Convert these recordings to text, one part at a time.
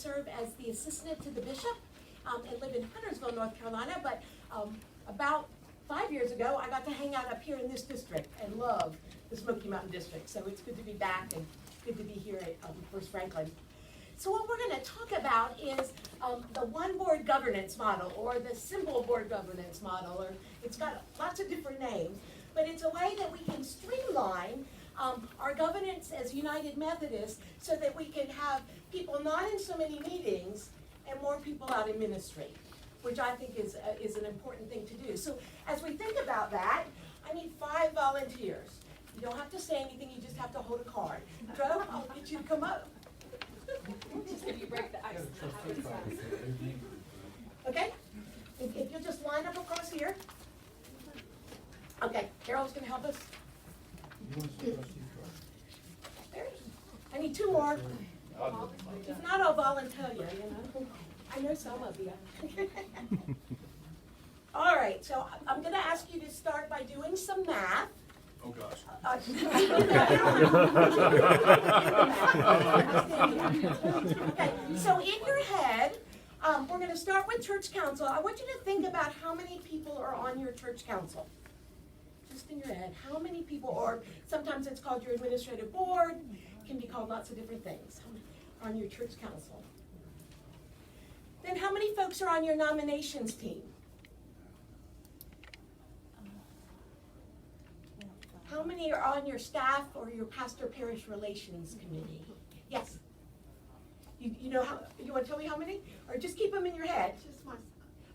serve as the assistant to the bishop and live in Huntersville, North Carolina, but about 5 years ago, I got to hang out up here in this district and love the Smoky Mountain District. So it's good to be back and good to be here at First Franklin. So what we're going to talk about is the one board governance model, or the simple board governance model, or it's got lots of different names, but it's a way that we can streamline our governance as United Methodists so that we can have people not in so many meetings and more people out in ministry, which I think is an important thing to do. So as we think about that, I need 5 volunteers. You don't have to say anything, you just have to hold a card. Joe, I'll get you to come up. Just if you break the ice. Okay? If you'll just line up across here. Okay, Carol's gonna help us. There. I need 2 more. If not, I'll volunteer you, know. I know some of you. All right, so I'm gonna ask you to start by doing some math. Oh, gosh. Okay, so in your head, we're going to start with church council. I want you to think about how many people are on your church council. Just in your head, how many people are, sometimes it's called your administrative board, can be called lots of different things, are on your church council. Then how many folks are on your nominations team? How many are on your staff or your pastor parish relations committee? Yes? You know how, you want to tell me how many? Or just keep them in your head? Just my.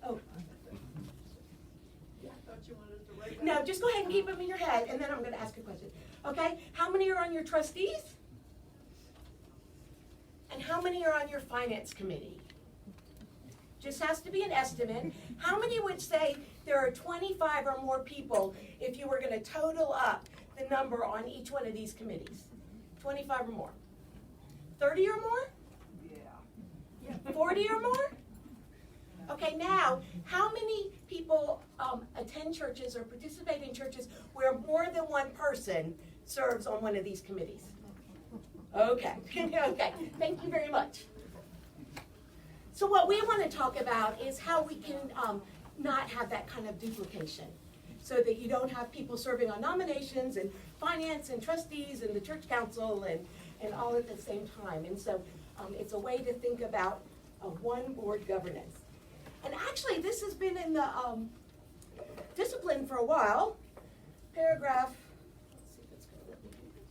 Oh. I thought you wanted to write. No, just go ahead and keep them in your head, and then I'm going to ask a question. Okay? How many are on your trustees? And how many are on your finance committee? Just has to be an estimate. How many would say there are 25 or more people if you were going to total up the number on each one of these committees? 25 or more? 30 or more? Yeah. 40 or more? Okay, now, how many people attend churches or participate in churches where more than one person serves on one of these committees? Okay, okay, thank you very much. So what we want to talk about is how we can not have that kind of duplication, so that you don't have people serving on nominations and finance and trustees and the church council and all at the same time. And so it's a way to think about one board governance. And actually, this has been in the discipline for a while. Paragraph, let's see if it's going to let me do this.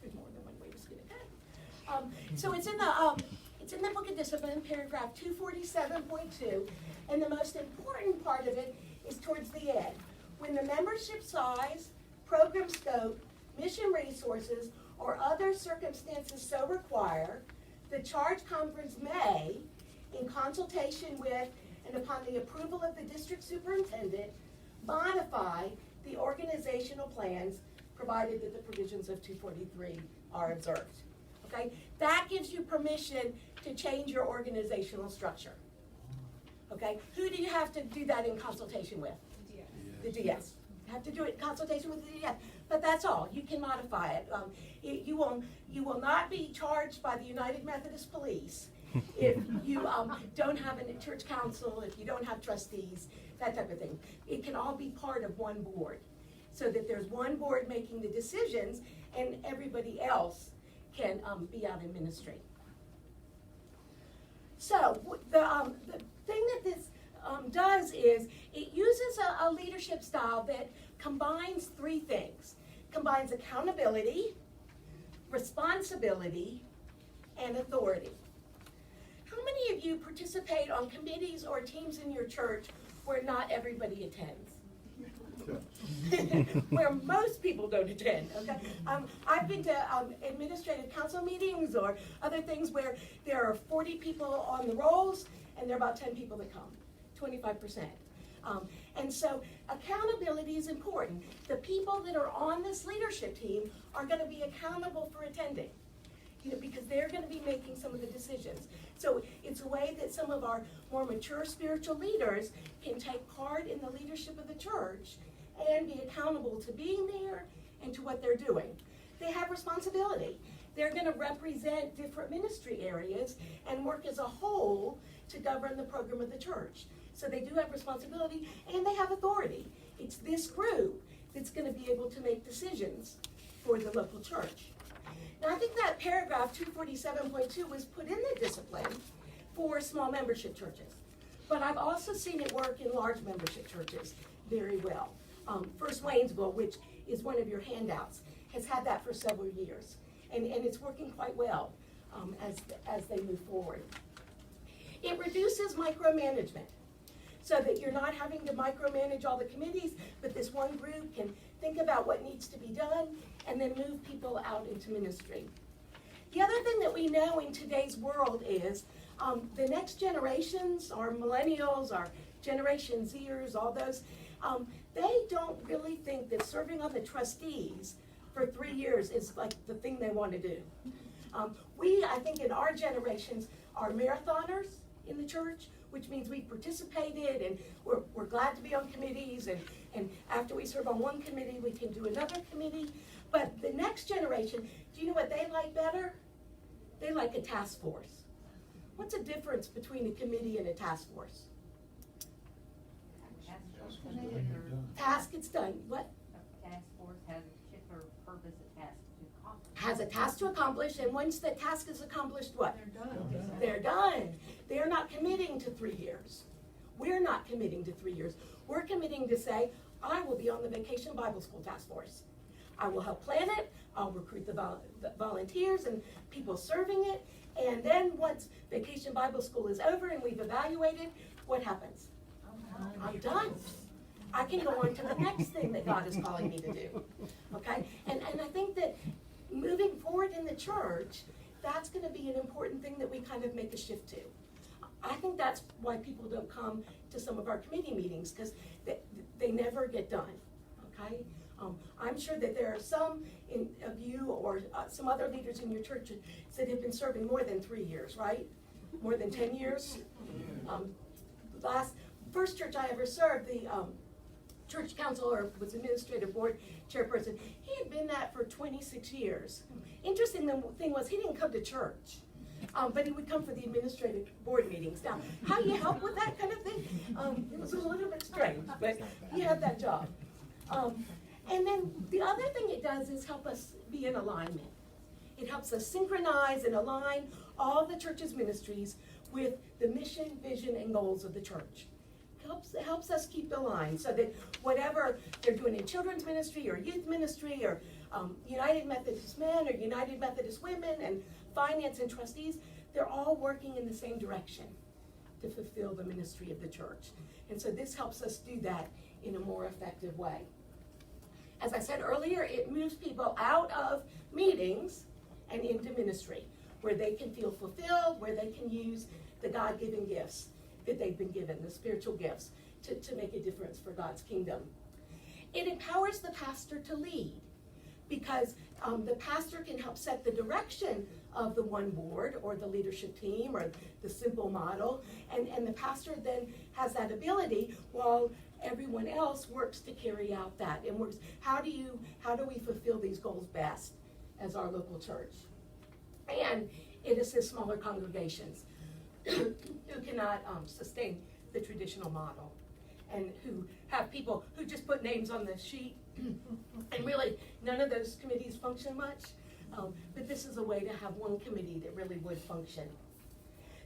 There's more than one way to skin it. So it's in the Book of Discipline, paragraph 247.2, and the most important part of it is towards the end. When the membership size, program scope, mission resources, or other circumstances so require, the charge conference may, in consultation with and upon the approval of the district superintendent, modify the organizational plans provided that the provisions of 243 are observed. Okay? That gives you permission to change your organizational structure. Okay? Who do you have to do that in consultation with? The DS. You have to do it in consultation with the DS. But that's all. You can modify it. You will not be charged by the United Methodist Police if you don't have a church council, if you don't have trustees, that type of thing. It can all be part of one board, so that there's one board making the decisions and everybody else can be out in ministry. So the thing that this does is it uses a leadership style that combines 3 things. Combines accountability, responsibility, and authority. How many of you participate on committees or teams in your church where not everybody attends? Where most people don't attend, okay? I've been to administrative council meetings or other things where there are 40 people on the rolls and there are about 10 people that come, 25%. And so accountability is important. The people that are on this leadership team are going to be accountable for attending, because they're going to be making some of the decisions. So it's a way that some of our more mature spiritual leaders can take part accountable to being there and to what they're doing. They have responsibility. They're going to represent different ministry areas and work as a whole to govern the program of the church. So they do have responsibility and they have authority. It's this group that's going to be able to make decisions for the local church. Now I think that paragraph 247.2 was put in the discipline for small membership churches. But I've also seen it work in large membership churches very well. First Waynesville, which is one of your handouts, has had that for several years. And it's working quite well as they move forward. It reduces micromanagement so that you're not having to micromanage all the committees, but this one group can think about what needs to be done and then move people out into ministry. The other thing that we know in today's world is the next generations, our millennials, our Generation Zers, all those, they don't really think that serving on the trustees for 3 years is like the thing they want to do. I think in our generations, are marathoners in the church, which means we participated and we're glad to be on committees, and after we serve on one committee, we can do another committee. But the next generation, do you know what they like better? They like a task force. What's the difference between a committee and a task force? Task gets done. What? A task force has a particular purpose, a task to accomplish. Has a task to accomplish, and once the task is accomplished, what? They're done. They're done. They're not committing to 3 years. We're not committing to 3 years. We're committing to say, I will be on the Vacation Bible School Task Force. I will help plan it. I'll recruit the volunteers and people serving it. And then once Vacation Bible School is over and we've evaluated, what happens? I'm done. I can go on to the next thing that God is calling me to do. Okay? And I think that moving forward in the church, that's going to be an important thing that we kind of make a shift to. I think that's why people don't come to some of our committee meetings, because they never get done. Okay? I'm sure that there are some of you or some other leaders in your church that have been serving more than 3 years, right? More than 10 years. First church I ever served, the church council or was administrative board chairperson, he had been that for 26 years. Interesting thing was he didn't come to church, but he would come for the administrative board meetings. Now, how you help with that kind of thing? It was a little bit strange, but he had that job. And then the other thing it does is help us be in alignment. It helps us synchronize and align all the church's ministries with the mission, vision, and goals of the church. It helps us keep aligned so that whatever they're doing in children's ministry or youth ministry or United Methodist Men or United Methodist Women and finance and trustees, they're all working in the same direction to fulfill the ministry of the church. And so this helps us do that in a more effective way. As I said earlier, it moves people out of meetings and into ministry, where they can feel fulfilled, where they can use the God-given gifts that they've been given, the spiritual gifts, to make a difference for God's kingdom. It empowers the pastor to lead, because the pastor can help set the direction of the one board or the leadership team or the simple model, and the pastor then has that ability while everyone else works to carry out that and works. How do we fulfill these goals best as our local church? And it assists smaller congregations who cannot sustain the traditional model, and who have people who just put names on the sheet, and really none of those committees function much. But this is a way to have one committee that really would function.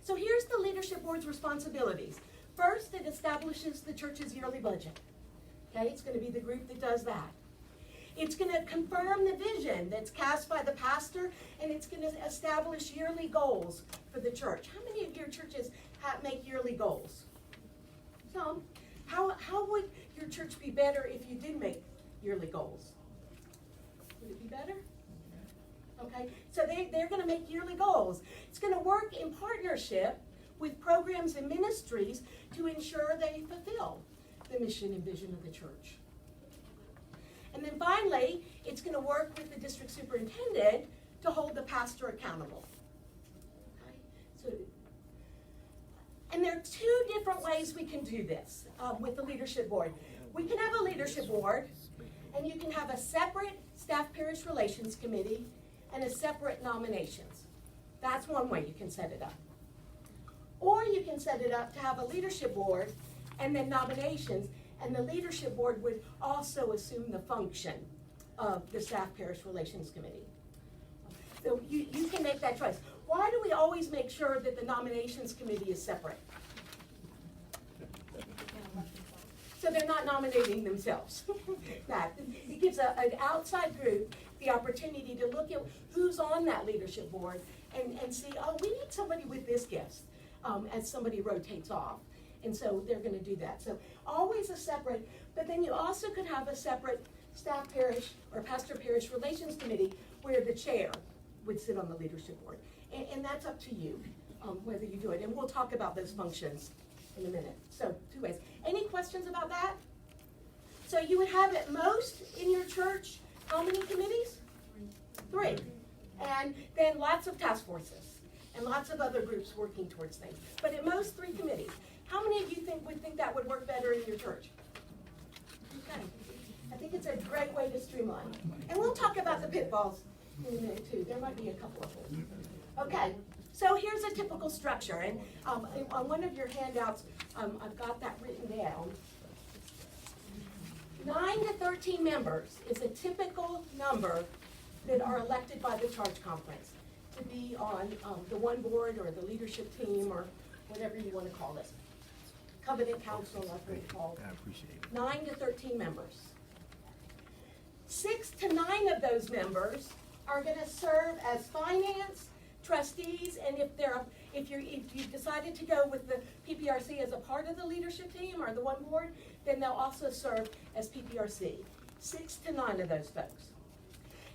So here's the leadership board's responsibilities. First, it establishes the church's yearly budget. Okay, it's going to be the group that does that. It's going to confirm the vision that's cast by the pastor, and it's going to establish yearly goals for the church. How many of your churches make yearly goals? Some. How would your church be better if you did make yearly goals? Would it be better? Okay, so they're going to make yearly goals. It's going to work in partnership with programs and ministries to ensure they fulfill the mission and vision of the church. And then finally, it's going to work with the district superintendent to hold the pastor accountable. Okay? And there are two different ways we can do this with the leadership board. We can have a leadership board And you can have a separate staff parish relations committee and a separate nominations. That's one way you can set it up. Or you can set it up to have a leadership board and then nominations, and the leadership board would also assume the function of the staff parish relations committee. So you can make that choice. Why do we always make sure that the nominations committee is separate? So they're not nominating themselves. That, it gives an outside group the opportunity to look at who's on that leadership board and see, oh, we need somebody with this gift, as somebody rotates off. And so they're gonna do that. So always a separate, but then you also could have a separate staff parish or pastor parish relations committee where the chair would sit on the leadership board. And that's up to you, whether you do it. And we'll talk about those functions in a minute. So 2 ways. Any questions about that? So you would have at most in your church, how many committees? 3. And then lots of task forces and lots of other groups working towards things. But at most 3 committees. How many of you would think that would work better in your church? Okay. I think it's a great way to streamline. And we'll talk about the pitfalls in a minute too. There might be a couple of them. Okay. So here's a typical structure, and on one of your handouts, I've got that written down. 9 to 13 members is a typical number that are elected by the charge conference to be on the one board or the leadership team or whatever you want to call it. Covenant council, I've heard it called. I appreciate it. 9 to 13 members. 6 to 9 of those members are going to serve as finance, trustees, and if you decided to go with the PPRC as a part of the leadership team or the one board, then they'll also serve as PPRC. 6 to 9 of those folks.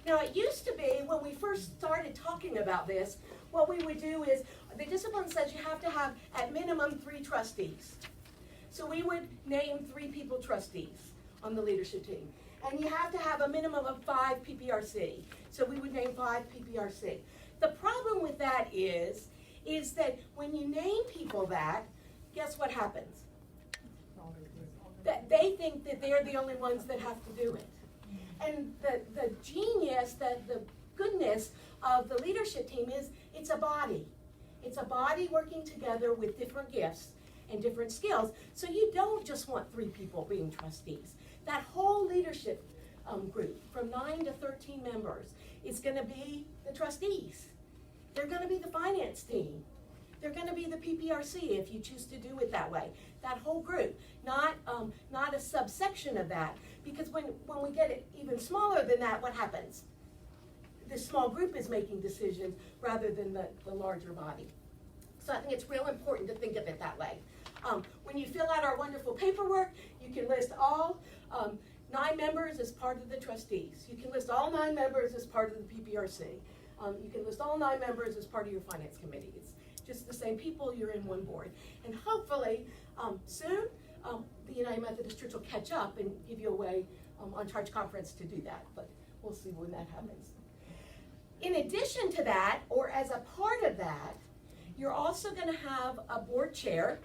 Now, it used to be, when we first started talking about this, what we would do is, the discipline says you have to have at minimum 3 trustees. So we would name 3 people trustees on the leadership team. And you have to have a minimum of 5 PPRC. So we would name 5 PPRC. The problem with that is that when you name people that, guess what happens? That they think that they're the only ones that have to do it. And the genius, the goodness of the leadership team is it's a body. It's a body working together with different gifts and different skills. So you don't just want 3 people being trustees. That whole leadership group from 9 to 13 members is going to be the trustees. They're going to be the finance team. They're going to be the PPRC if you choose to do it that way. That whole group, not a subsection of that. Because when we get it even smaller than that, what happens? The small group is making decisions rather than the larger body. So I think it's real important to think of it that way. When you fill out our wonderful paperwork, you can list all 9 members as part of the trustees. You can list all 9 members as part of the PPRC. You can list all 9 members as part of your finance committee. It's just the same people, you're in one board. And hopefully, soon, the United Methodist Church will catch up and give you a way on charge conference to do that, but we'll see when that happens. In addition to that, or as a part of that, you're also going to have a board chair.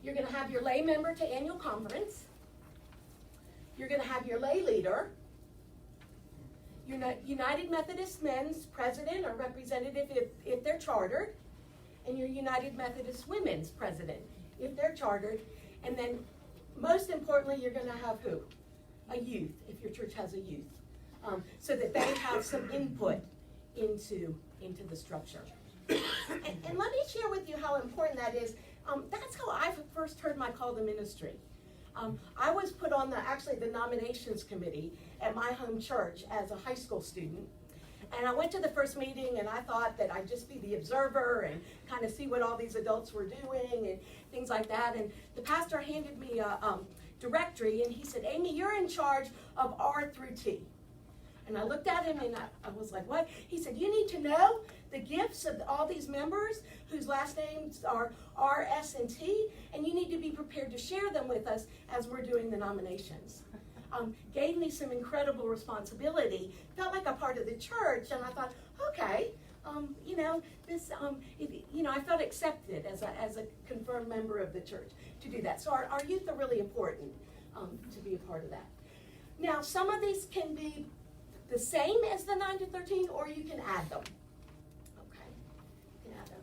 You're going to have your lay member to annual conference. You're going to have your lay leader. Your United Methodist Men's president or representative if they're chartered. And your United Methodist Women's president if they're chartered. And then, most importantly, you're going to have who? A youth, if your church has a youth. So that they have some input into the structure. And let me share with you how important that is. That's how I first heard my call to ministry. I was put on the nominations committee at my home church as a high school student. And I went to the first meeting and I thought that I'd just be the observer and kind of see what all these adults were doing and things like that. And the pastor handed me a directory and he said, Amy, you're in charge of R through T. And I looked at him and I was like, what? He said, you need to know the gifts of all these members whose last names are R, S, and T, and you need to be prepared to share them with us as we're doing the nominations. Gave me some incredible responsibility, felt like a part of the church, and I thought, okay, I felt accepted as a confirmed member of the church to do that. So our youth are really important to be a part of that. Now, some of these can be the same as the 9 to 13, or you can add them. Okay, you can add them.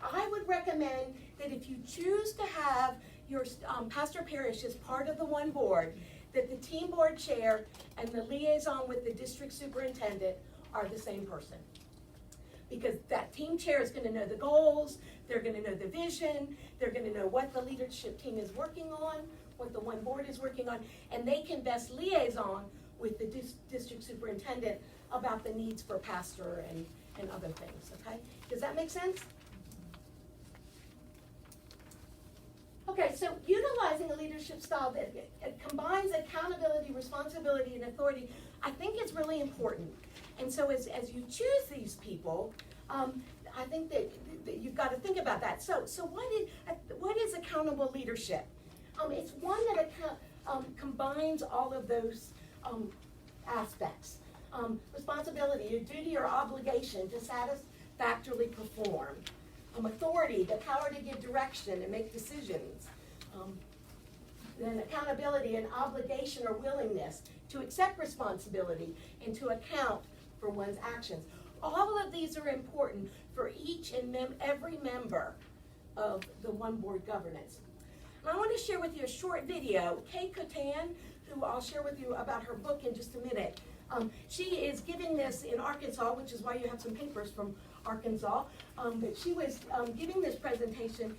I would recommend that if you choose to have your pastor parish as part of the one board, that the team board chair and the liaison with the district superintendent are the same person. Because that team chair is going to know the goals, they're going to know the vision, they're going to know what the leadership team is working on, what the one board is working on, and they can best liaison with the district superintendent about the needs for pastor and other things, okay? Does that make sense? Okay, so utilizing a leadership style that it combines accountability, responsibility, and authority, I think is really important. And so as you choose these people, I think that you've got to think about that. So what is accountable leadership? It's one that combines all of those aspects. Responsibility, a duty or obligation to satisfactorily perform. Authority, the power to give direction and make decisions. Then accountability, an obligation or willingness to accept responsibility and to account for one's actions. All of these are important for each and every member of the one board governance. And I want to share with you a short video. Kay Cotan, who I'll share with you about her book in just a minute. She is giving this in Arkansas, which is why you have some papers from Arkansas. But she was giving this presentation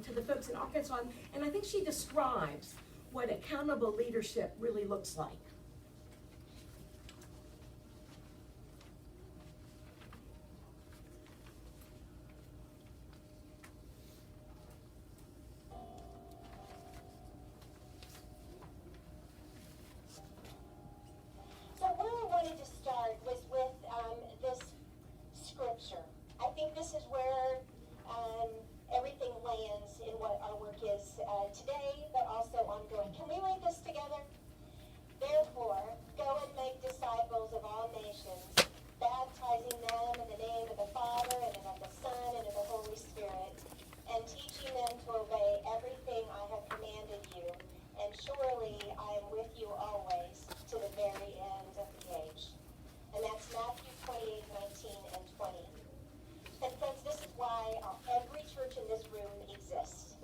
to the folks in Arkansas, and I think she describes what accountable leadership really looks like. So where I wanted to start was with this scripture. I think this is where everything lands in what our work is today, but also ongoing. Can we read this together? Therefore, go and make disciples of all nations, baptizing them in the name of the Father, and of the Son, and of the Holy Spirit, and teaching them to obey everything I have commanded you. And surely I am with you always to the very end of the age. And that's Matthew 28:19 and 20. And friends, this is why every church in this room exists.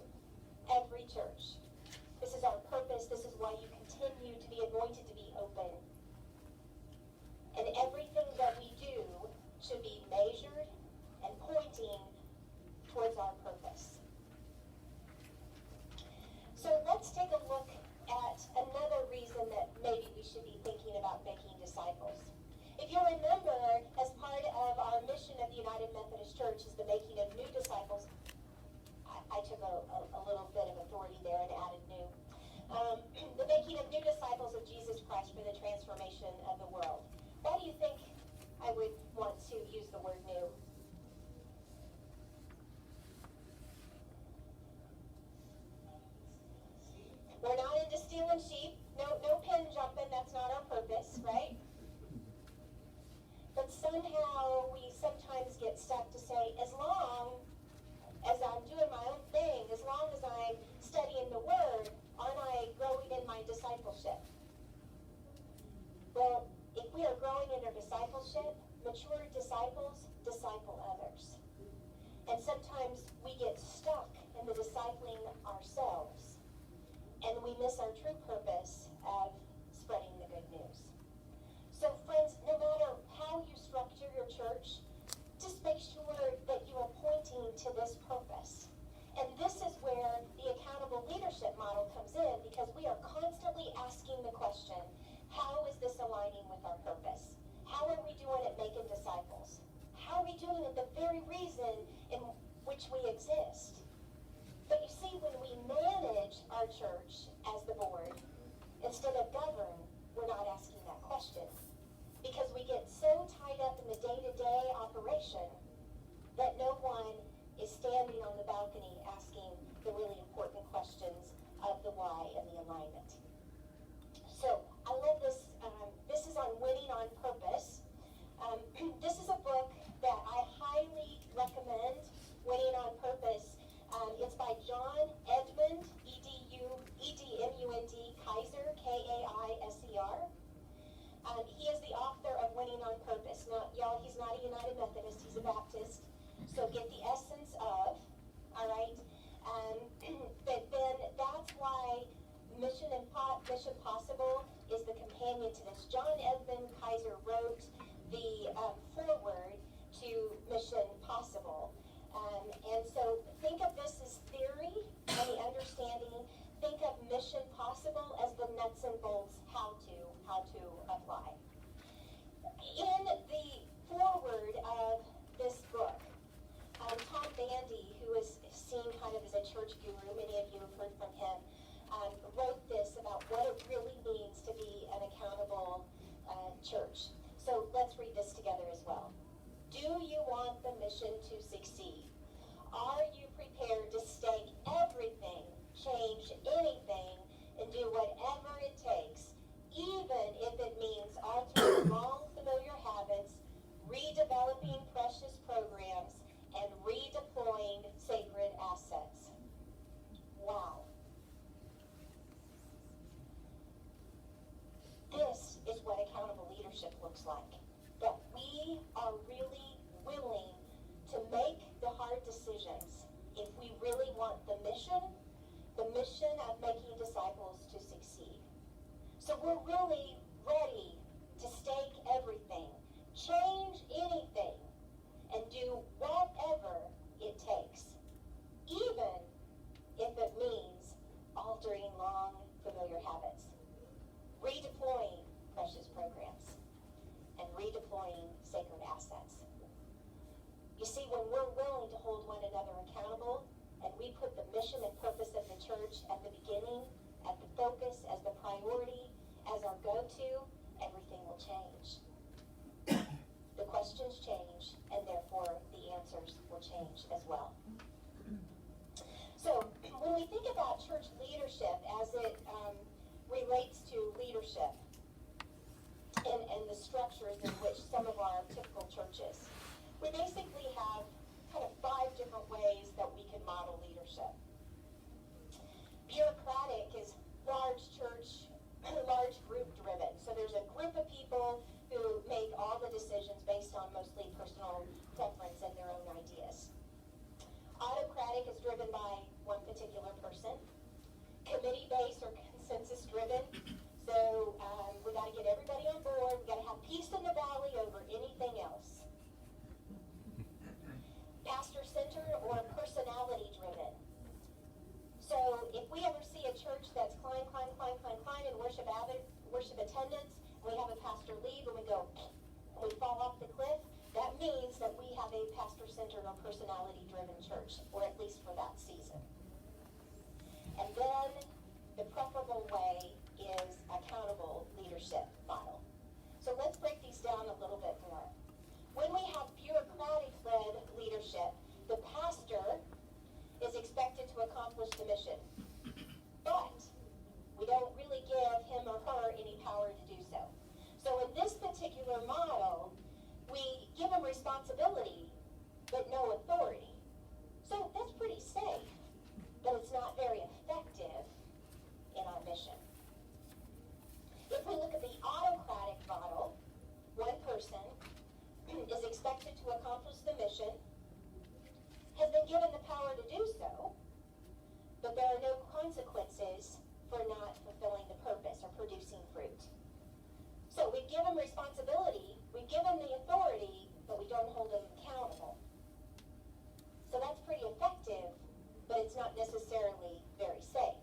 Every church. This is our purpose. This is why you continue to be anointed to be open. And everything that we do should be measured and pointing towards our purpose. So let's take a look at another reason that maybe we should be thinking about making disciples. If you remember, as part of our mission of the United Methodist Church is the making of new disciples. I took a little bit of authority there and added new. The making of new disciples of Jesus Christ for the transformation of the world. Why do you think I would want to use the word new? We're not into stealing sheep. No pen jumping. That's not our purpose, right? But somehow we sometimes get stuck to say, as long as I'm doing my own thing, as long as I'm studying the Word, aren't I growing in my discipleship? Well, if we are growing in our discipleship, mature disciples disciple others. And sometimes we get stuck in the discipling ourselves, and we miss our true purpose of spreading the good news. So friends, no matter how you structure your church, just make sure that you are pointing to this purpose. And this is where the accountable leadership model comes in, because we are constantly asking the question, how is this aligning with our purpose? How are we doing at making disciples? How are we doing it the very reason in which we exist? But you see, when we manage our church as the board, instead of govern, we're not asking that question. Because we get so tied up in the day-to-day operation that no one is standing on the balcony asking the really important questions of the why and the alignment. So I love this. This is on winning on purpose. This is a book that I highly recommend, Winning on Purpose. It's by John Edmund, Edmund Kaiser, Kaiser. Mission Possible is the companion to this. John Edmund Kaiser wrote the foreword to Mission Possible. And so think of this as theory and the understanding. Think of Mission Possible as the nuts and bolts, how to apply. In the foreword of this book, Tom Bandy, who is seen kind of as a church guru, many of you have heard from him, wrote this about what it really means to be an accountable church. So let's read this together as well. Do you want the mission to succeed? Are you prepared to stake everything, change anything, and do whatever it takes, even if it means altering long familiar habits, redeveloping precious programs, and redeploying sacred assets? Wow. This is what accountable leadership looks like. That we are really willing to make the hard decisions if we really want the mission of making disciples to succeed. So we're really ready to stake everything, change anything, and do whatever it takes, even if it means altering long familiar habits, redeploying precious programs, and redeploying sacred assets. You see, when we're willing to hold one another accountable, and we put the mission and purpose of the church at the beginning, at the focus, as the priority, as our go-to, everything will change. The questions change, and therefore the answers will change as well. So, when we think about church leadership as it relates to leadership and the structures in which some of our typical churches, we basically have kind of 5 different ways that we can model leadership. Bureaucratic is large church, large group driven. So there's a group of people who make all the decisions based on mostly personal preference and their own ideas. Autocratic is driven by one particular person. Committee-based or consensus-driven. So we got to get everybody on board. We got to have peace in the valley over anything else. Pastor-centered or personality-driven. So if we ever see a church that's climb in worship attendance, and we have a pastor leave and we go, and we fall off the cliff, that means that we have a pastor-centered or personality-driven church, or at least for that season. And then the preferable way is accountable leadership model. So let's break these down a little bit more. When we have bureaucratic-led leadership, the pastor is expected to accomplish the mission. But we don't really give him or her any power to do so. So in this particular model, we give him responsibility, but no authority. So that's pretty safe, but it's not very effective in our mission. If we look at the autocratic model, one person is expected to accomplish the mission, has been given the power to do so, but there are no consequences for not fulfilling the purpose or producing fruit. So we give them responsibility, we give them the authority, but we don't hold them accountable. So that's pretty effective, but it's not necessarily very safe.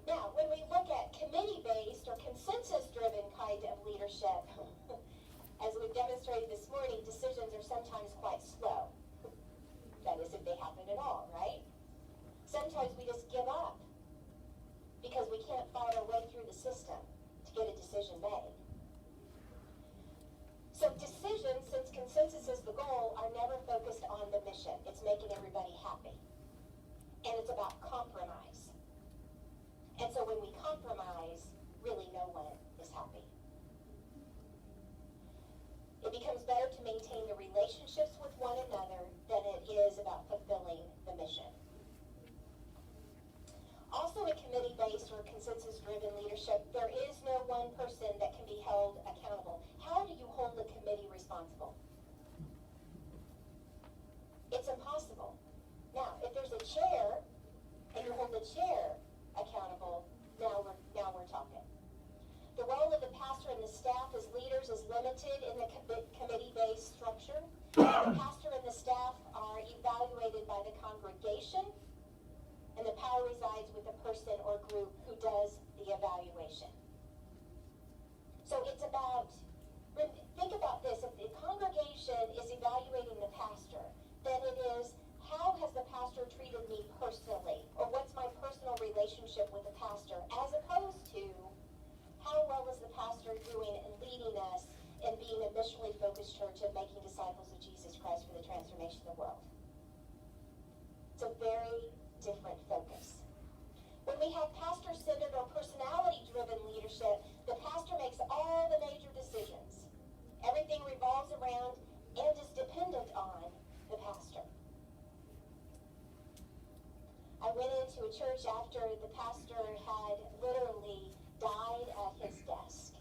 Now, when we look at committee-based or consensus-driven kind of leadership, as we've demonstrated this morning, decisions are sometimes quite slow. That is, if they happen at all, right? Sometimes we just give up because we can't fight our way through the system to get a decision made. So decisions, since consensus is the goal, are never focused on the mission. It's making everybody happy. And it's about compromise. And so when we compromise, really no one is happy. It becomes better to maintain the relationships with one another than it is about fulfilling the mission. Also in committee-based or consensus-driven leadership, there is no one person that can be held accountable. How do you hold a committee responsible? It's impossible. Now, if there's a chair, and you hold the chair accountable, now appointed in the committee-based structure. The pastor and the staff are evaluated by the congregation, and the power resides with the person or group who does the evaluation. So it's about, think about this, if the congregation is evaluating the pastor, then it is, how has the pastor treated me personally? Or what's my personal relationship with the pastor? As opposed to, how well is the pastor doing in leading us in being a missionally focused church and making disciples of Jesus Christ for the transformation of the world? It's a very different focus. When we have pastor-centered or personality-driven leadership, the pastor makes all the major decisions. Everything revolves around and is dependent on the pastor. I went into a church after the pastor had literally died at his desk.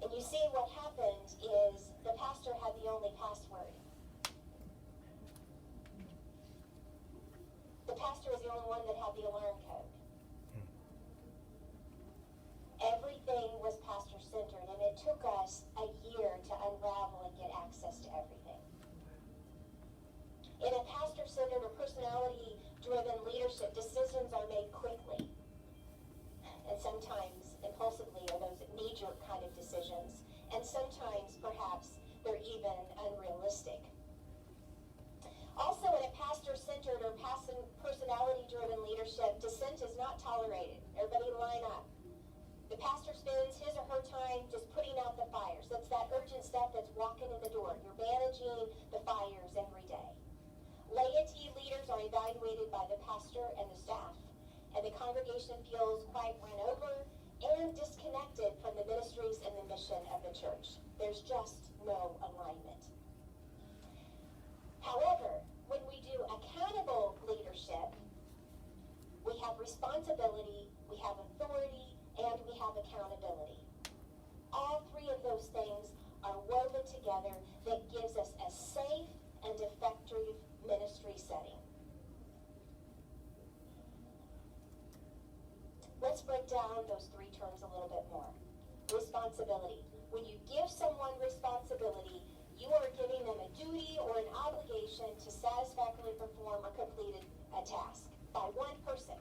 And you see what happened is the pastor had the only password. The pastor was the only one that had the alarm code. Everything was pastor-centered, and it took us a year to unravel and get access to everything. In a pastor-centered or personality-driven leadership, decisions are made quickly, and sometimes impulsively, or those knee-jerk kind of decisions, and sometimes, perhaps, they're even unrealistic. Also, in a pastor-centered or personality-driven leadership, dissent is not tolerated. Everybody line up. The pastor spends his or her time just putting out the fires. That's that urgent stuff that's walking in the door. You're managing the fires every day. Laity leaders are evaluated by the pastor and the staff, and the congregation feels quite run over and disconnected from the ministries and the mission of the church. There's just no alignment. However, when we do accountable leadership, we have responsibility, we have authority, and we have accountability. All three of those things are woven together that gives us a safe and effective ministry setting. Let's break down those three terms a little bit more. Responsibility. When you give someone responsibility, you are giving them a duty or an obligation to satisfactorily perform or complete a task by one person.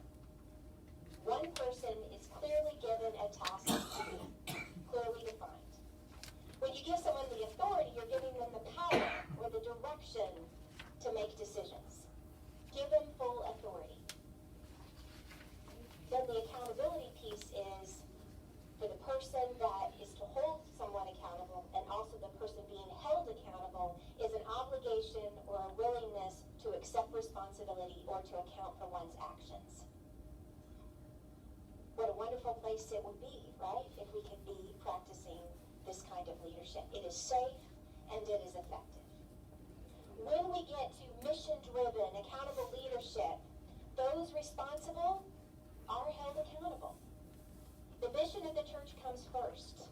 One person is clearly given a task to do, clearly defined. When you give someone the authority, you're giving them the power or the direction to make decisions. Give them full authority. Then the accountability piece is for the person that is to hold someone accountable, and also the person being held accountable is an obligation or a willingness to accept responsibility or to account for one's actions. What a wonderful place it would be, right, if we could be practicing this kind of leadership. It is safe and it is effective. When we get to mission-driven, accountable leadership, those responsible are held accountable. The mission of the church comes first.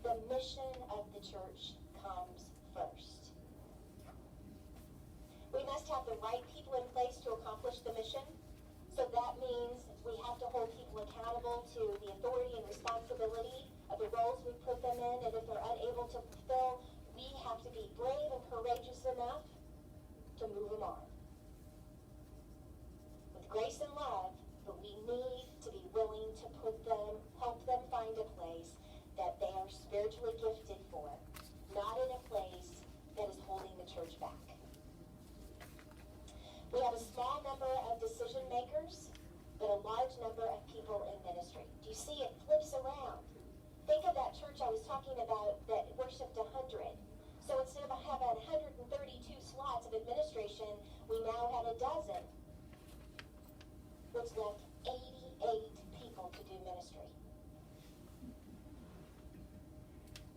The mission of the church comes first. We must have the right people in place to accomplish the mission. So that means we have to hold people accountable to the authority and responsibility of the roles we put them in, and if they're unable to fulfill, we have to be brave and courageous enough to move them on. With grace and love, but we need to be willing to help them find a place that they are spiritually gifted for, not in a place that is holding the church back. We have a small number of decision makers, but a large number of people in ministry. Do you see it flips around? Think of that church I was talking about that worshipped 100. So instead of having 132 slots of administration, we now had a dozen, which left 88 people to do ministry.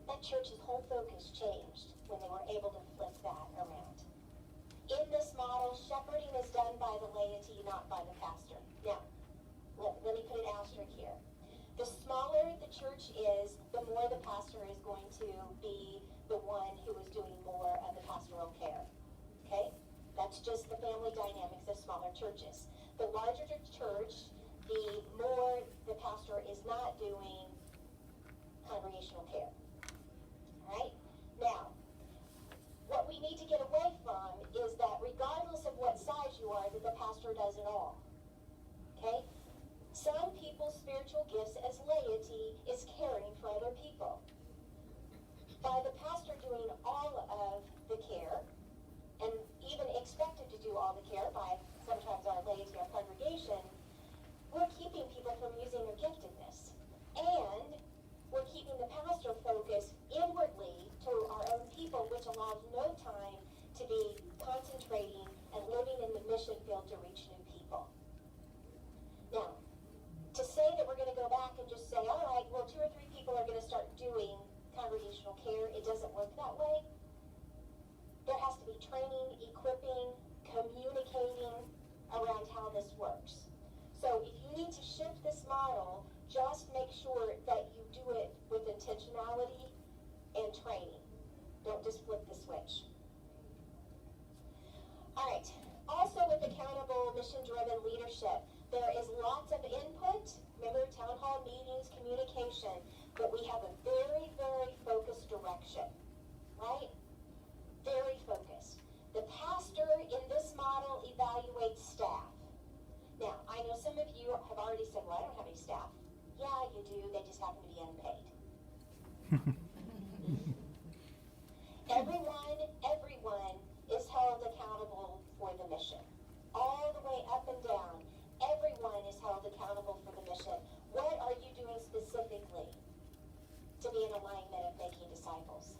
That church's whole focus changed when they were able to flip that around. In this model, shepherding is done by the laity, not by the pastor. Now, let me put an asterisk here. The smaller the church is, the more the pastor is going to be the one who is doing more of the pastoral care. Okay? That's just the family dynamics of smaller churches. The larger the church, the more the pastor is not doing congregational care. Alright? Now, what we need to get away from is that regardless of what size you are, that the pastor does it all. Okay? Some people's spiritual gifts as laity is caring for other people. By the pastor doing all of the care, and even expected to do all the care by sometimes our laity, our congregation, we're keeping people from using their giftedness. And we're keeping the pastor focused inwardly to our own people, which allows no time to be concentrating and living in the mission field to reach new people. Now, to say that we're going to go back and just say, all right, well, 2 or 3 people are going to start doing congregational care, it doesn't work that way. There has to be training, equipping, communicating around how this works. So if you need to shift this model, just make sure that you do it with intentionality and training. Don't just flip the switch. All right. Also with accountable, mission-driven leadership, there is lots of input. Remember, town hall meetings, communication, but we have a very, very focused direction, right? Very focused. The pastor in this model evaluates staff. Now, I know some of you have already said, well, I don't have any staff. Yeah, you do. They just happen to be unpaid. Everyone is held accountable for the mission. All the way up and down, everyone is held accountable for the mission. What are you doing specifically to be in alignment of making disciples?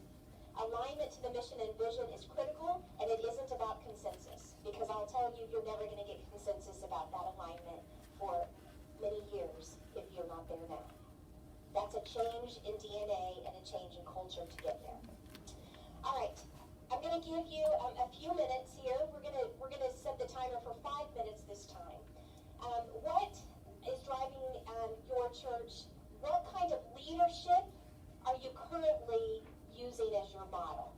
Alignment to the mission and vision is critical, and it isn't about consensus, because I'll tell you, you're never going to get consensus about that alignment for many years if you're not there now. That's a change in DNA and a change in culture to get there. All right, I'm going to give you a few minutes here. We're going to set the timer for 5 minutes this time. What is driving your church? What kind of leadership are you currently using as your model?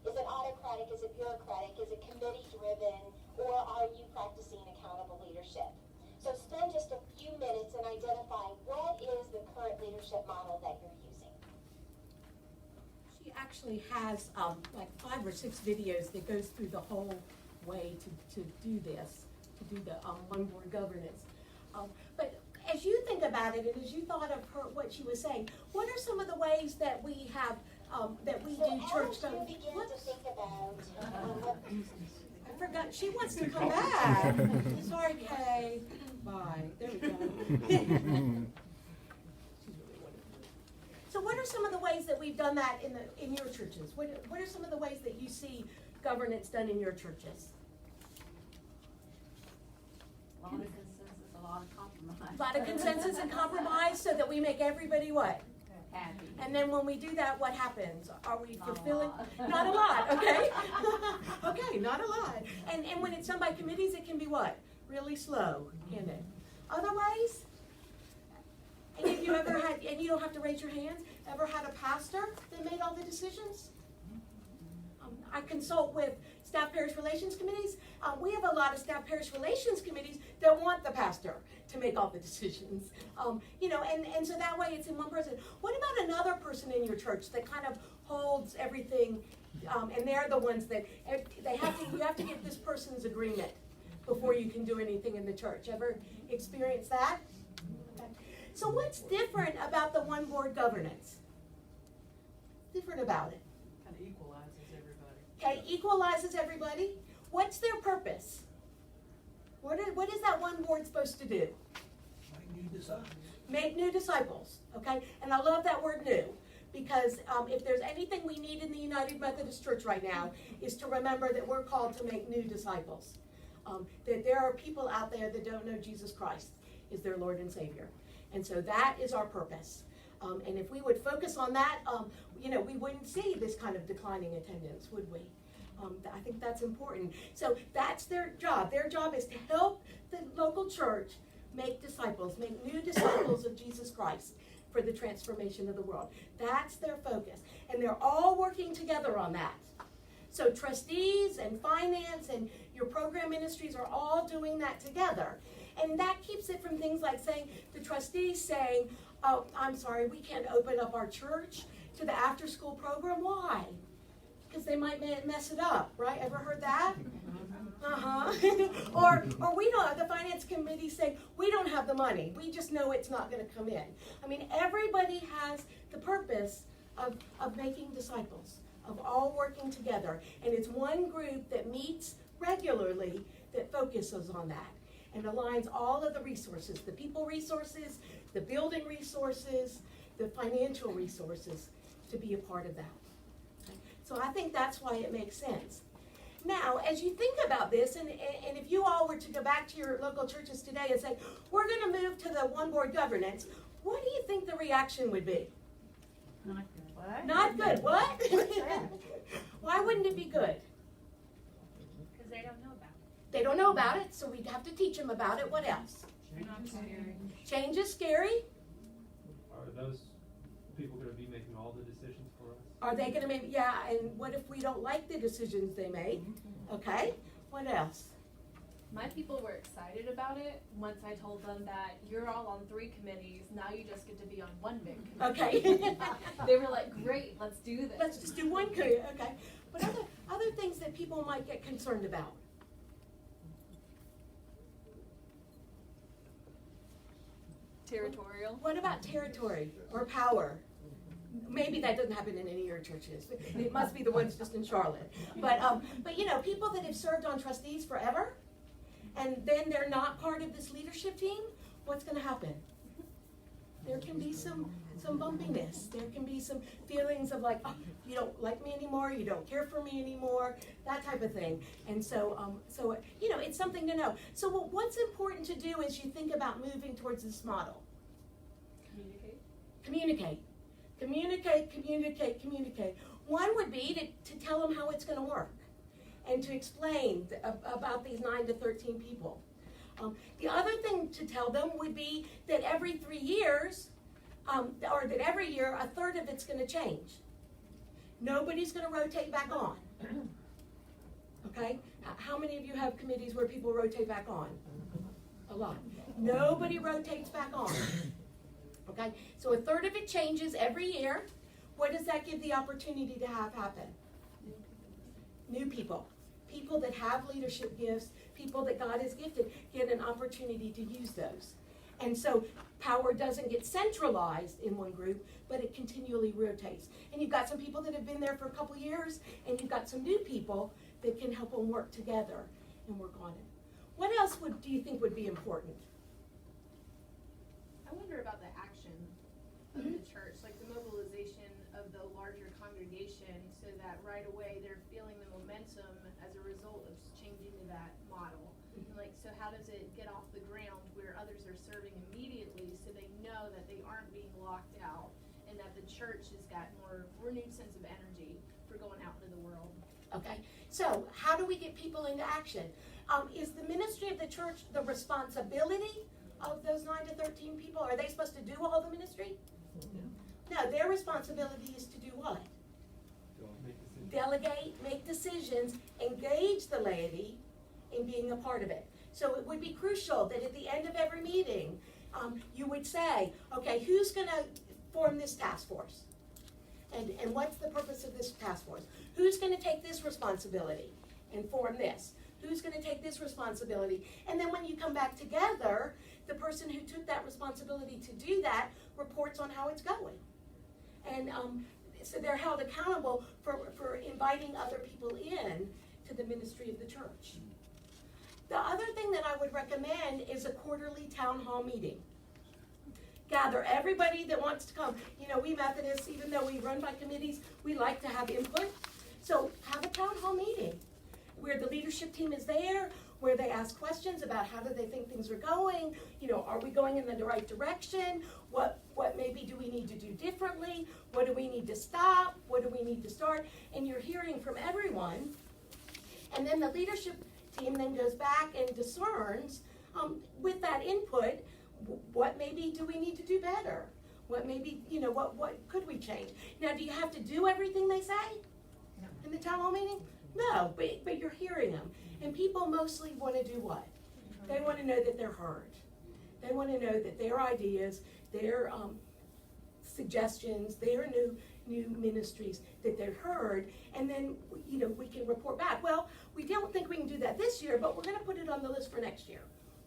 Is it autocratic? Is it bureaucratic? Is it committee-driven? Or are you practicing accountable leadership? So spend just a few minutes and identify what is the current leadership model that you're using. She actually has like 5 or 6 videos that goes through the whole way to do this, to do the one board governance. But as you think about it, and as you thought of her, what she was saying, what are some of the ways that we have that we do church So as you governance? begin to think about I forgot, she wants to come back. Sorry, Kay. Bye. There we go. So what are some of the ways that we've done that in your churches? What are some of the ways that you see governance done in your churches? A lot of consensus, a lot of compromise. A lot of consensus and compromise so that we make everybody what? Happy. And then when we do that, what happens? Are we Not a fulfilling? lot. Not a lot, okay? Okay, not a lot. And when it's done by committees, it can be what? Really slow, can it? Other ways? Any of you ever had, and you don't have to raise your hands, ever had a pastor that made all the decisions? I consult with staff parish relations committees. We have a lot of staff parish relations committees that want the pastor to make all the decisions. And so that way it's in one person. What about another person in your church that kind of holds everything, and they're the ones that you have to get this person's agreement before you can do anything in the church. Ever experience that? Okay. So what's different about the one board governance? Different about it? Kind of equalizes everybody. Okay, equalizes everybody. What's their purpose? What is that one board supposed to do? Make new disciples. Make new disciples, okay? And I love that word new, because if there's anything we need in the United Methodist Church right now, is to remember that we're called to make new disciples. That there are people out there that don't know Jesus Christ is their Lord and Savior. And so that is our purpose. And if we would focus on that, we wouldn't see this kind of declining attendance, would we? I think that's important. So that's their job. Their job is to help the local church make disciples, make new disciples of Jesus Christ for the transformation of the world. That's their focus. And they're all working together on that. So trustees and finance and your program ministries are all doing that together. And that keeps it from things like saying, the trustees saying, oh, I'm sorry, we can't open up our church to the after-school program. Why? Because they might mess it up, right? Ever heard that? Or we don't, the finance committee saying, we don't have the money. We just know it's not going to come in. I mean, everybody has the purpose of making disciples, of all working together. And it's one group that meets regularly that focuses on that and aligns all of the resources, the people resources, the building resources, the financial resources to be a part of that. Okay? So I think that's why it makes sense. Now, as you think about this, and if you all were to go back to your local churches today and say, we're going to move to the one board governance, what do you think the reaction would be? Not good. What? Not good. What? What's that? Why wouldn't it be good? Because they don't know about it. They don't know about it, so we'd have to teach them about it. What else? Not scary. Change is scary. Are those people going to be making all the decisions for us? Are they going to make, yeah, and what if we don't like the decisions they make? Okay, what else? My people were excited about it once I told them that you're all on 3 committees, now you just get to be on 1 big committee. Okay. They were like, great, let's do this. Let's just do one career, okay. But other things that people might get concerned about? Territorial. What about territory or power? Maybe that doesn't happen in any of your churches. It must be the ones just in Charlotte. But you know, people that have served on trustees forever, and then they're not part of this leadership team, what's going to happen? There can be some bumpiness. There can be some feelings of like, oh, you don't like me anymore, you don't care for me anymore, that type of thing. And so, you know, it's something to know. So what's important to do as you think about moving towards this model? Communicate. Communicate. One would be to tell them how it's going to work and to explain about these 9 to 13 people. The other thing to tell them would be that every 3 years, or that every year, a third of it's going to change. Nobody's going to rotate back on. Okay? How many of you have committees where people rotate back on? A lot. Nobody rotates back on. Okay? So a third of it changes every year. What does that give the opportunity to have happen? New people. People that have leadership gifts, people that God has gifted, get an opportunity to use those. And so power doesn't get centralized in one group, but it continually rotates. And you've got some people that have been there for a couple years, and you've got some new people that can help them work together and work on it. What else do you think would be important? I wonder about the action of the church, like the mobilization of the larger congregation, so that right away they're feeling the momentum as a result of changing to that model. And like, so how does it get off the ground where others are serving immediately, so they know that they aren't being locked out, and that the church has got more renewed sense of energy for going out into the world. Okay, so how do we get people into action? Is the ministry of the church the responsibility of those 9 to 13 people? Are they supposed to do all the ministry? No, their responsibility is to do what? Make decisions. Delegate, make decisions, engage the laity in being a part of it. So it would be crucial that at the end of every meeting, you would say, okay, who's going to form this task force? And what's the purpose of this task force? Who's going to take this responsibility and form this? Who's going to take this responsibility? And then when you come back together, the person who took that responsibility to do that reports on how it's going. And so they're held accountable for inviting other people in to the ministry of the church. The other thing that I would recommend is a quarterly town hall meeting. Gather everybody that wants to come. You know, we Methodists, even though we run by committees, we like to have input. So have a town hall meeting where the leadership team is there, where they ask questions about how do they think things are going, you know, are we going in the right direction, what maybe do we need to do differently, what do we need to stop, what do we need to start, and you're hearing from everyone. And then the leadership team then goes back and discerns with that input, what maybe do we need to do better? What maybe, you know, what could we change? Now, do you have to do everything they say in the town hall meeting? No, but you're hearing them. And people mostly want to do what? They wanna know that they're heard. They wanna know that their ideas, their, suggestions, their new ministries, that they're heard, and then, you know, we can report back, well, we don't think we can do that this year, but we're gonna put it on the list for next year,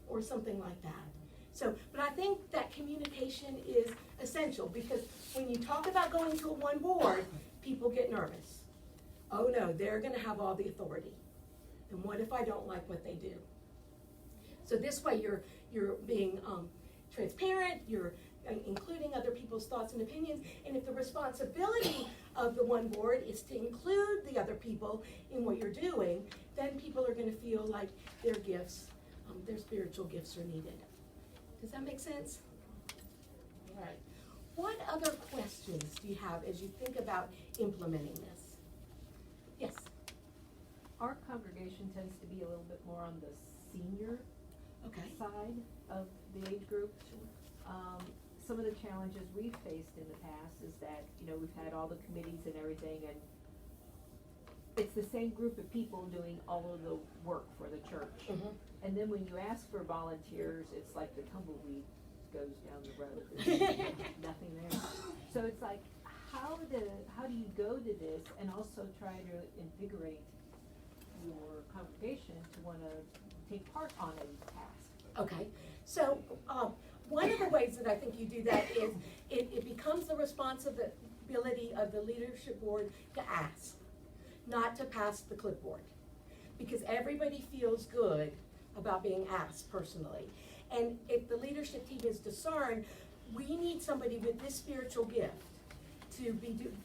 or something like that. So, but I think that communication is essential, because when you talk about going to a one board, people get nervous. Oh no, they're gonna have all the authority, and what if I don't like what they do? So this way, you're being, transparent, you're including other people's thoughts and opinions, and if the responsibility of the one board is to include the other people in what you're doing, then people are gonna feel like their gifts, their spiritual gifts are needed. Does that make sense? All right. What other questions do you have as you think about implementing this? Yes? Our congregation tends to be a little bit more on the senior Okay. side of the age group. Some of the challenges we've faced in the past is that, you know, we've had all the committees and everything, and it's the same group of people doing all of the work for the church. Mhm. And then when you ask for volunteers, it's like the tumbleweed goes down the road. There's nothing there. So it's like, how do you go to this and also try to invigorate your congregation to wanna take part on a task? Okay, so, one of the ways that I think you do that is, it becomes the responsibility of the leadership board to ask, not to pass the clipboard. Because everybody feels good about being asked personally. And if the leadership team is discerned, we need somebody with this spiritual gift to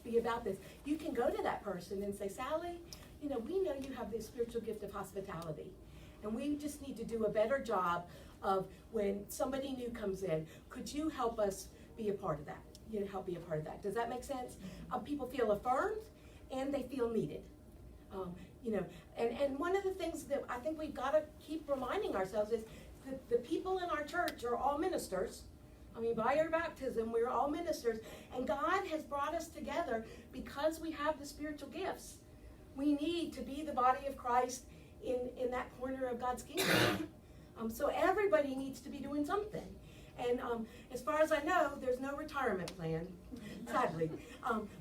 be about this. You can go to that person and say, Sally, you know, we know you have this spiritual gift of hospitality. And we just need to do a better job of when somebody new comes in, could you help us be a part of that? You know, help be a part of that. Does that make sense? People feel affirmed and they feel needed. You know, and one of the things that I think we've got to keep reminding ourselves is that the people in our church are all ministers. I mean, by our baptism, we're all ministers, and God has brought us together because we have the spiritual gifts. We need to be the body of Christ in that corner of God's kingdom. So everybody needs to be doing something. And as far as I know, there's no retirement plan, sadly.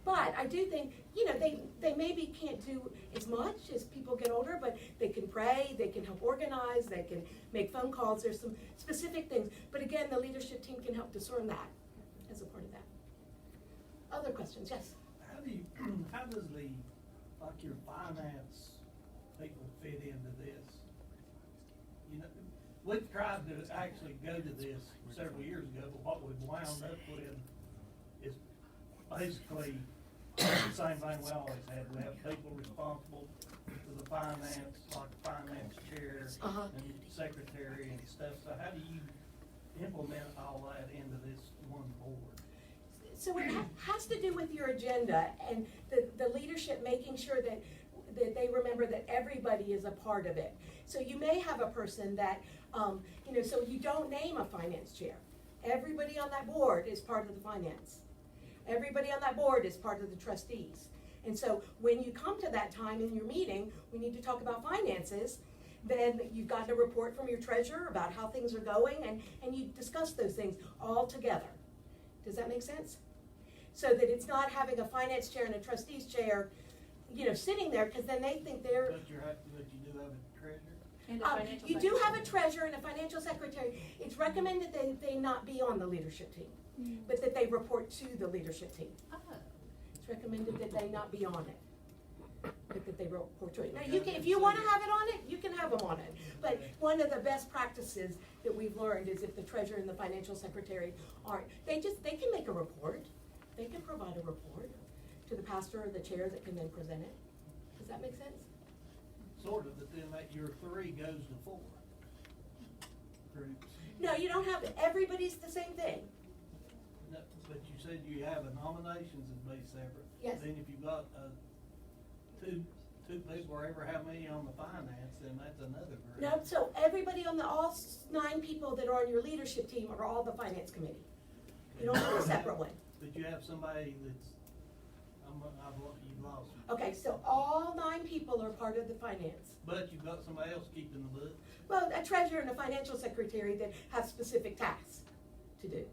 But I do think, you know, they maybe can't do as much as people get older, but they can pray, they can help organize, they can make phone calls. There's some specific things. But again, the leadership team can help discern that as a part of that. Other questions? Yes? How does your finance people fit into this? You know, we've tried to actually go to this several years ago, but what we've wound up with is basically the same thing we always had. We have people responsible for the finance, like finance chair and secretary and stuff. So how do you implement all that into this one board? So it has to do with your agenda and the leadership making sure that they remember that everybody is a part of it. So you may have a person that, you know, so you don't name a finance chair. Everybody on that board is part of the finance. Everybody on that board is part of the trustees. And so when you come to that time in your meeting, we need to talk about finances, then you've got a report from your treasurer about how things are going, and you discuss those things all together. Does that make sense? So that it's not having a finance chair and a trustees chair, you know, sitting there, because then they think they're. But you do have a treasurer? And the financial You do have a secretary. treasurer and a financial secretary. It's recommended that they not be on the leadership team, but that they report to the leadership team. Oh. It's recommended that they not be on it, but that they report to it. Now, you can, if you wanna have it on it, you can have them on it. But one of the best practices that we've learned is if the treasurer and the financial secretary aren't, they can make a report. They can provide a report to the pastor or the chair that can then present it. Does that make sense? Sort of, but then your 3 goes to 4 groups. No, you don't have, everybody's the same thing. No, but you said you have a nominations and be separate. Yes. Then if you've got two people or ever how many on the finance, then that's another group. No, so everybody on all 9 people that are on your leadership team are all the finance committee. You don't have a separate one. But you have somebody that's, Lost. Okay, so all 9 people are part of the finance. But you've got somebody else keeping the book. Well, a treasurer and a financial secretary that have specific tasks to do.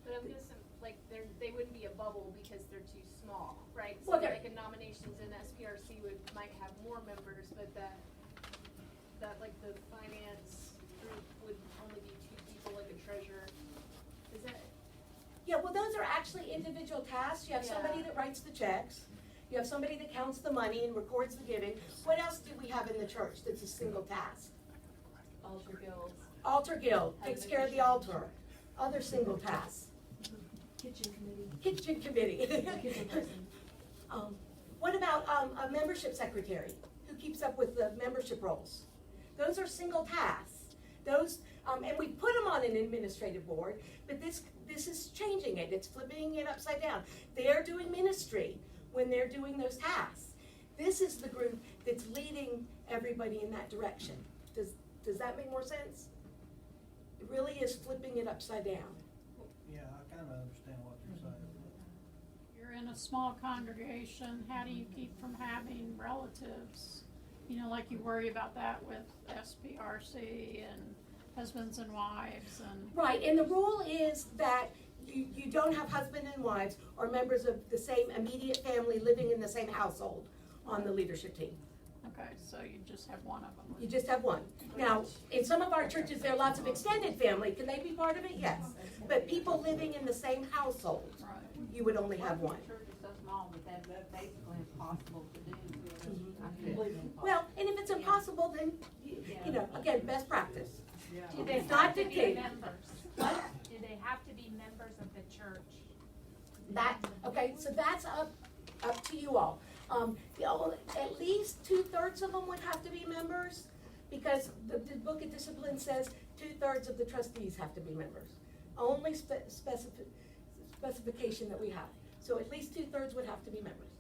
But I'm guessing, like, they wouldn't be a bubble because they're too small, right? So Well, they're- like in nominations in SPRC might have more members, but that like the finance group would only be 2 people, like a treasurer. Is that, Yeah, well, those are actually individual tasks. You have somebody Yeah. that writes the checks. You have somebody that counts the money and records the giving. What else do we have in the church that's a single task? altar guilds? Altar guild takes care of the altar. Other single tasks. Kitchen committee. Kitchen committee. Kitchen person. What about, a membership secretary who keeps up with the membership rolls? Those are single tasks. Those, and we put them on an administrative board, but this is changing it. It's flipping it upside down. They're doing ministry when they're doing those tasks. This is the group that's leading everybody in that direction. Does that make more sense? It really is flipping it upside down. Yeah, I kinda understand what you're saying. You're in a small congregation, how do you keep from having relatives? You know, like you worry about that with SPRC and husbands and wives and. Right, and the rule is that you don't have husband and wives or members of the same immediate family living in the same household on the leadership team. Okay, so you just have one of them. You just have one. Now, in some of our churches, there are lots of extended family. Can they be part of it? Yes. But people living in the same household, Right. you would only have one. Church is so small that that's basically impossible to do. Well, and if it's impossible, then, you know, again, best practice. Do they It's not have to be dictated. members? Do they have to be members of the church? That, okay, so that's up to you all. You know, at least 2/3 of them would have to be members, because the Book of Discipline says 2/3 of the trustees have to be members. Only specification that we have. So at least 2/3 would have to be members.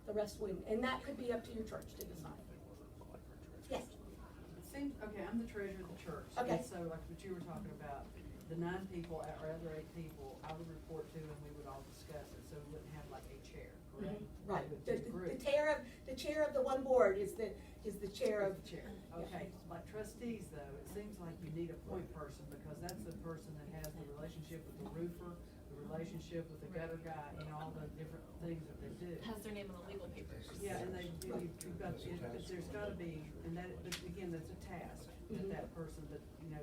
The rest wouldn't, and that could be up to your church to decide. Yes, It seems, okay, I'm the treasurer of the church. Okay. And so like what you were talking about, the 9 people or other 8 people, I would report to and we would all discuss it, so we wouldn't have like a chair, correct? right. It would The be a group. chair of the one board is the chair of. The chair, okay. Like trustees though, it seems like you need a point person because that's the person that has the relationship with the roofer, the relationship with the gutter guy, and all the different things that they do. Has their name on the legal papers. Yeah, and you've got, but there's gotta be, and that, but again, that's a task that that person, that, you know,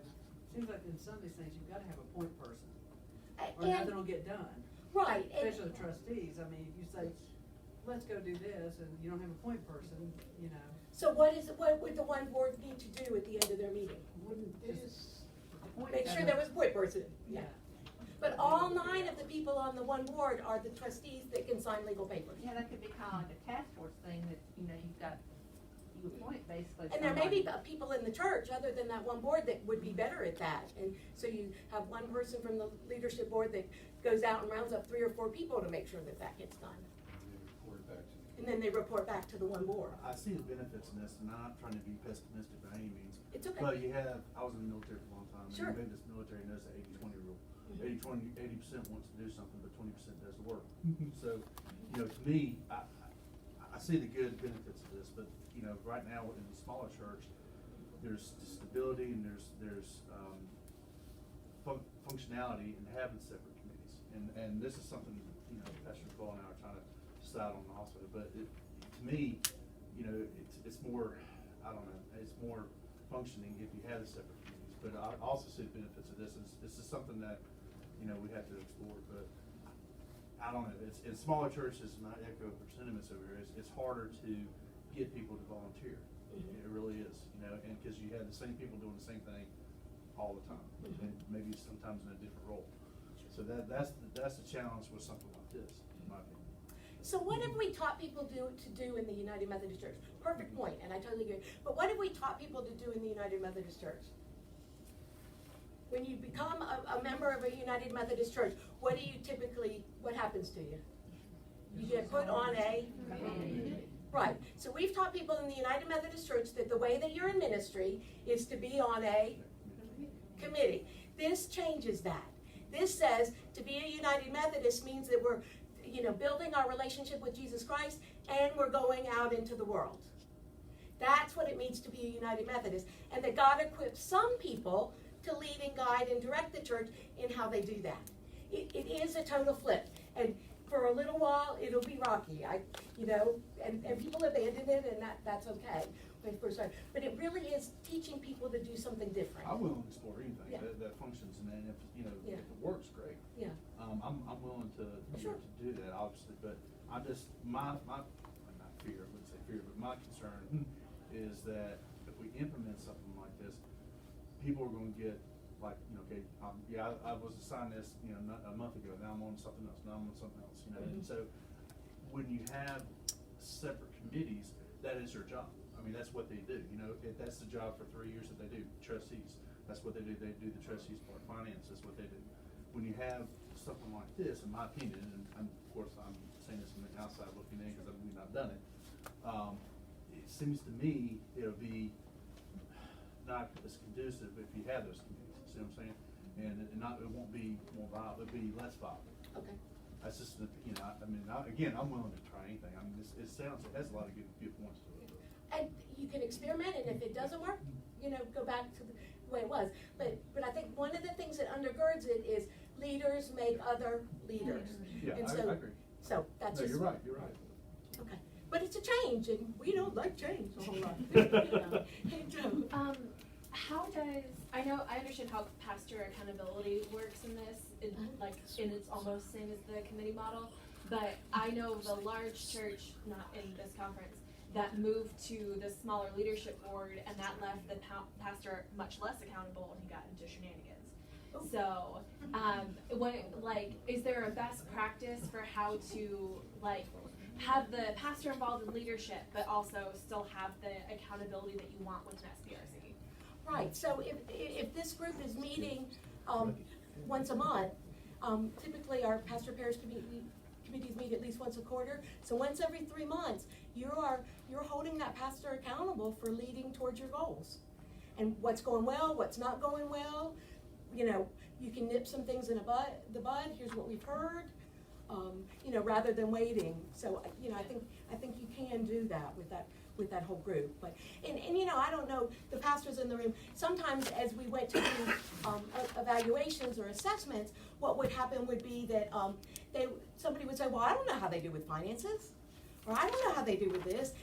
seems like in some of these things, you've gotta have a point person, or And- nothing will get done. Right, and- Especially the trustees, I mean, if you say, let's go do this, and you don't have a point person, you know. So what would the one board need to do at the end of their meeting? Just appoint Make sure them. there was a point person. Yeah. But all 9 of the people on the one board are the trustees that can sign legal papers. Yeah, that could be kind of like a task force thing that, you know, you appoint basically. And there may be somebody. people in the church, other than that one board, that would be better at that. And so you have one person from the leadership board that goes out and rounds up 3 or 4 people to make sure that that gets done. And then they report back to the one board. I see the benefits in this, and I'm not trying to be pessimistic by any means. It's okay. But you have, I was in the military for a long time, and Sure. you've been in this military, knows the 80-20 rule. 80% wants to do something, but 20% does the work. So, you know, to me, I see the good benefits of this, but, you know, right now in the smaller church, there's stability and there's functionality in having separate committees. And this is something, you know, Pastor Nicole and I are trying to decide on also, but to me, you know, it's more, I don't know, it's more functioning if you have the separate committees. But I also see the benefits of this. This is something that, you know, we have to explore, but I don't know, it's, in smaller churches, and I echo her sentiments over here, it's harder to get people to volunteer. It really is, you know, and because you have the same people doing the same thing all the time, and maybe sometimes in a different role. So that's the challenge with something like this, in my opinion. So what have we taught people to do in the United Methodist Church? Perfect point, and I totally agree. But what have we taught people to do in the United Methodist Church? When you become a member of a United Methodist Church, what happens to you? You get put on a, right. So we've taught people in the United Methodist Church that the way that you're in ministry is to be on a committee. This changes that. This says to be a United Methodist means that building our relationship with Jesus Christ, and we're going out into the world. That's what it means to be a United Methodist, and that God equips some people to lead and guide and direct the church in how they do that. It is a total flip, and for a little while it'll be rocky. And people abandon it, and that's okay. But it really is teaching people to do something different. I'm willing to explore anything Yeah. that functions, and then if Yeah. if it works, great. Yeah. I'm willing to Sure. to do that, obviously, but I'm just not fear, I wouldn't say fear, but my concern is that if we implement something like this, people are going to get like, okay, I was assigned this, not a month ago, now I'm on something else, now I'm on something else, and so when you have separate committees, that is their job. I mean, that's what they do, if that's the job for 3 years that they do, trustees, that's what they do the trustees part, finance, that's what they do. When you have something like this, in my opinion, and of course I'm saying this from the outside looking in, because we've not done it, it seems to me it'll be not as conducive if you have those committees, you see what I'm saying? And it won't be more viable, it'll be less viable. Okay. That's just, again, I'm willing to try anything. I mean, it has a lot of good points to it. And you can experiment, and if it doesn't work, go back to the way it was. But I think one of the things that undergirds it is leaders make other leaders. Yeah, And I so- agree. So that's No, just. you're right. Okay, but it's a change, and we don't like change a whole lot. Hey, Joe. I understand how pastor accountability works in this, and it's almost same as the committee model, but I know the large church, not in this conference, that moved to the smaller leadership board, and that left the pastor much less accountable, and he got into shenanigans. So, is there a best practice for how to, have the pastor involved in leadership, but also still have the accountability that you want with an SPRC? Right, so if this group is meeting once a month, typically our pastor parish committees meet at least once a quarter. So once every 3 months, you're holding that pastor accountable for leading towards your goals. And what's going well, what's not going well, you can nip some things in the bud, here's what we've heard, rather than waiting. So, I think you can do that with that whole group. But, and I don't know, the pastors in the room, sometimes as we went to do evaluations or assessments, what would happen would be that somebody would say, well, I don't know how they do with finances, or I don't know how they do with this.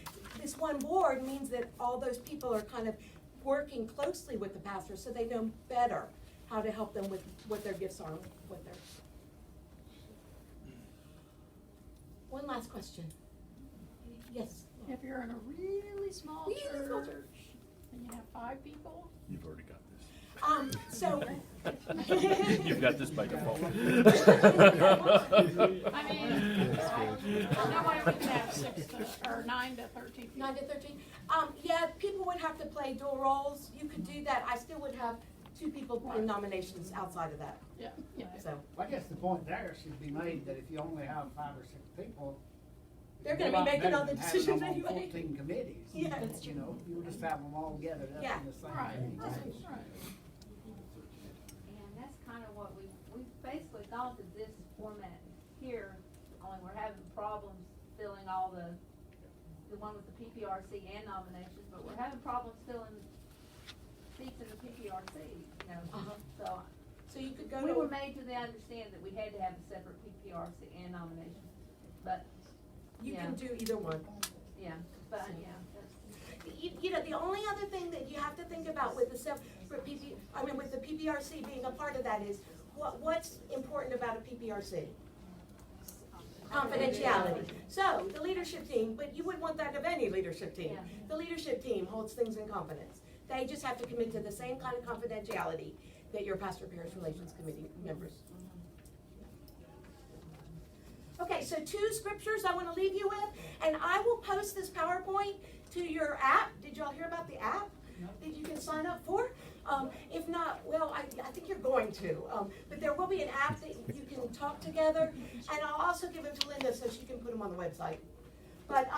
This one board means that all those people are kind of working closely with the pastor, so they know better how to help them with what their gifts are, what their. One last question. Yes. If you're in a really small Really small church, and you have 5 people, You've already got this. So. You've got this by default. I mean, no way we could have 9 to 13 people. 9 to 13. People would have to play dual roles. You could do that. I still would have 2 people in nominations outside of that. Yeah, yeah. So I guess the point there should be made that if you only have 5 or 6 people, they're it's going a to be lot making better all the than having decisions them on anyway. 14 committees. Yeah. That's, you just have them all gathered up Yeah. in the same Right, committee. right. And that's kind of what we've basically gone to this format here, only we're having problems filling all the one with the PPRC and nominations, but we're having problems filling seats in the PPRC, So you could go We to. were made to understand that we had to have a separate PPRC and nominations, but, You yeah. can do either one. yeah, but, yeah. The only other thing that you have to think about with the with the PPRC being a part of that is what's important about a PPRC? Confidentiality. So the leadership team, but you wouldn't want that of any leadership team. Yeah. The leadership team holds things in confidence. They just have to commit to the same kind of confidentiality that your pastor parish relations committee members. Okay, so 2 scriptures I want to leave you with, and I will post this PowerPoint to your app. Did y'all hear about the app that you can sign up for? If not, well, I think you're going to. But there will be an app that you can talk together, and I'll also give it to Linda so she can put them on the website. But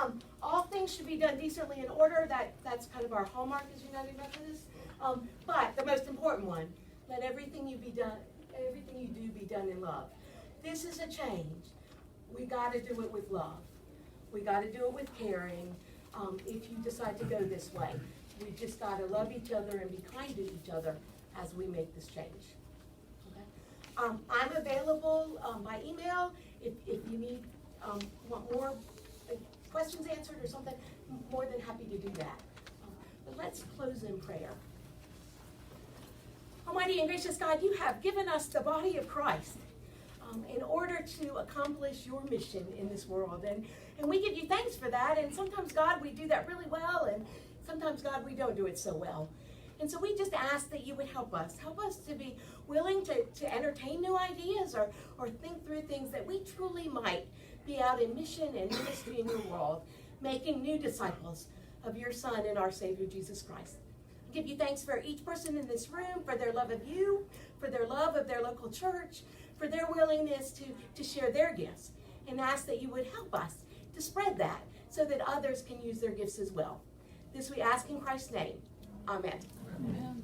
all things should be done decently in order. That's kind of our hallmark as United Methodists. But the most important one, let everything you do be done in love. This is a change. we gotta do it with love. We gotta do it with caring, if you decide to go this way. We just gotta love each other and be kind to each other as we make this change. Okay? I'm available, by email, if you need, want more questions answered or something, more than happy to do that. But let's close in prayer. Almighty and gracious God, you have given us the body of Christ in order to accomplish your mission in this world. And we give you thanks for that. And sometimes, God, we do that really well. And sometimes, God, we don't do it so well. And so we just ask that you would help us. Help us to be willing to entertain new ideas or think through things that we truly might be out in mission and ministry in your world, making new disciples of your Son and our Savior, Jesus Christ. I give you thanks for each person in this room, for their love of you, for their love of their local church, for their willingness to share their gifts, and ask that you would help us to spread that so that others can use their gifts as well. This we ask in Christ's name. Amen. Amen.